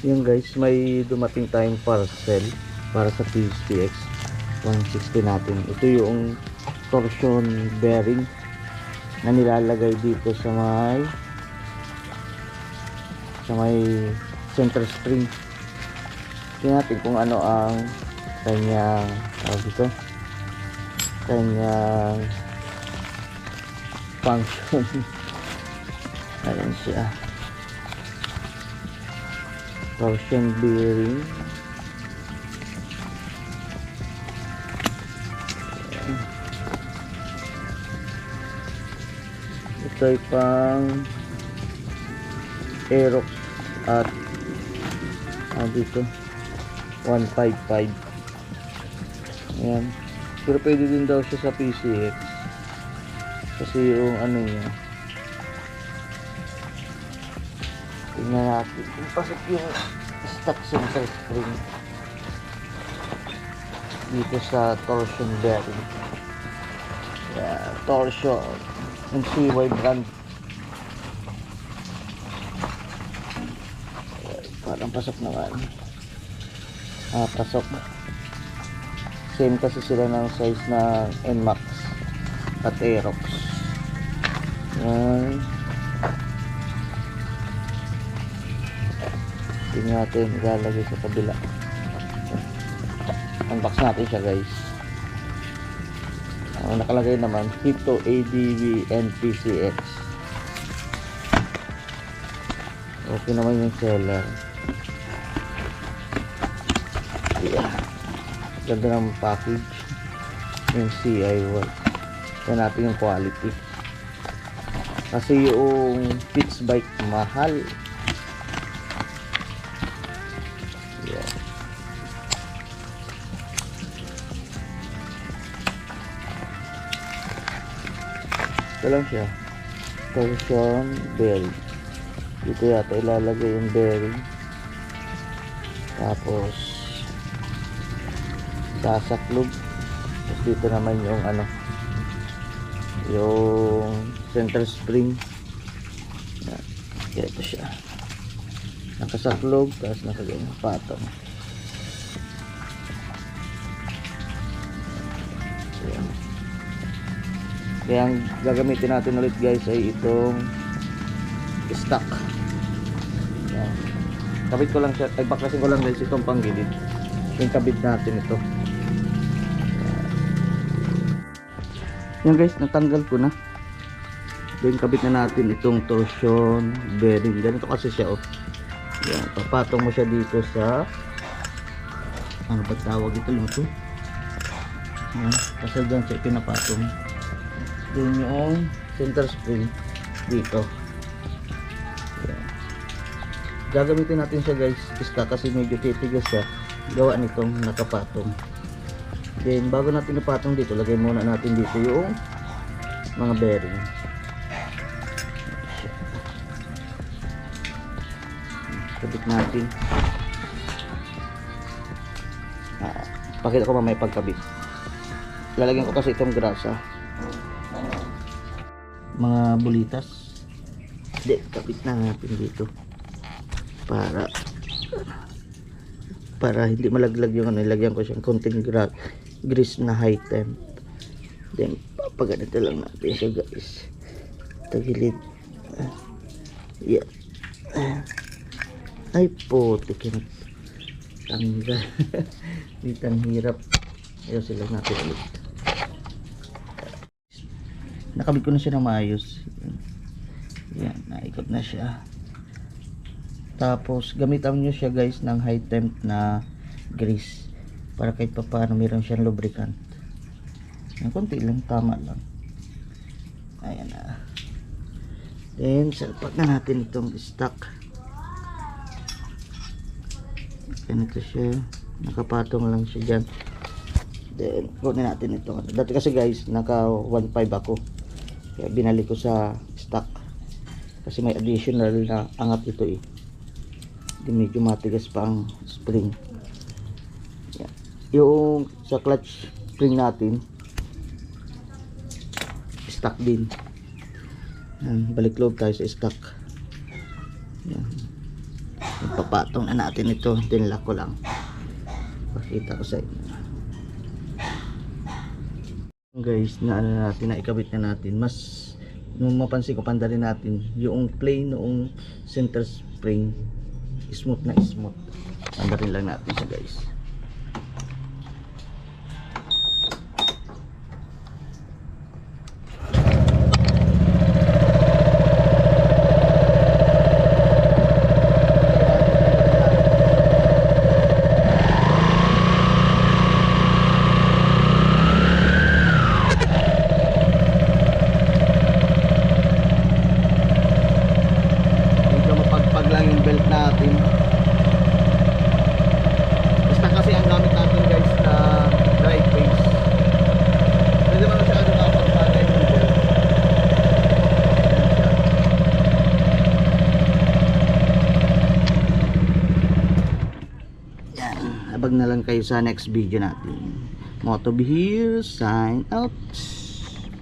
Yun guys, may dumating tayong parcel para sa PSPX 160 natin. Ito yung torsion bearing na nilalagay dito sa may center spring. Tingnan natin kung ano ang kanyang kanyang function. Ayan siya, torsion bearing. Ito ay pang Aerox at dito 155. Ayan, pero pwede din daw siya sa PCX kasi yung ano niya. Tingnan natin kung pasok yung stock center spring dito sa torsion bearing. Yeah, torsion and CY brand. Parang pasok naman. Pasok. Same kasi sila ng size na NMAX at Aerox. Yan. Tingnan natin, ilalagay sa kabila. Unbox natin siya guys. Nakalagay naman Hito ADV and PCX. Okay naman yung seller. Yeah. Ganda ng package. Yung CI1. Yan natin yung quality. Kasi yung Pitts bike mahal. Yeah. Ito lang siya. Torsion bearing. Dito yata ilalagay yung bearing. Tapos sasaklog. Tapos dito naman yung yung center spring. Yan. Ito siya. Nakasaklog. Tapos nakaganyan patong. Yan. Kaya ang gagamitin natin ulit guys ay itong stock. Yan. Kabit ko lang siya. Ay baklasin ko lang guys itong panggilid. Yung kabit natin ito. Yan guys, natanggal ko na. Then kabit na natin itong torsion bearing. Ganito kasi siya Yan, papatong mo siya dito sa ano ba tawag ito yung ito. Yan, kasi dyan siya pinapatong. Then yung center spring dito. Yan. Gagamitin natin siya guys, kasi medyo titigas siya. Gawa nitong nakapatong. Then bago natin ipatong dito, lagay muna natin dito yung mga bearing. Kabit natin. Pakita ko mamaya pagkabit. Lalagyan ko kasi itong grasa. Mga bulitas. Hindi, kabit na natin dito. Para hindi malaglag yung ilagyan ko siyang konting grease na high temp. Then papaganito lang natin siya guys. Tagilid. Yeah. Ay putik yun. Tanggal. Dito ang hirap. Ayusin lang natin ulit. Nakabit ko na siya ng maayos. Yan, naikot na siya. Tapos gamitan nyo siya guys ng high temp na grease para kahit pa paano meron siyang lubricant. Yung konti lang, tama lang. Ayan na. Then salpak na natin itong stock. Ganito siya, nakapatong lang siya dyan. Then kunin natin ito. Dati kasi guys naka 1.5 ako, kaya binalik ko sa stock kasi may additional na angat ito Di medyo matigas pa ang spring. Yan. Yung sa clutch spring natin stock din. Yan, balik load tayo sa stock. Yan. Ipapatong na natin ito. Tinlock ko lang. Pakita ko sa inyo. Guys, na ano natin, na ikabit na natin. Mas nung mapansin ko, pandali natin yung plane noong center spring, smooth na smooth. Pandalin lang natin siya, guys. Lang yung belt natin. Basta kasi ang gamit natin, guys, na drive base. Pwede mo na siya kapag-pagay yung belt. Yan. Abag na lang kayo sa next video natin. Moto be here. Sign out.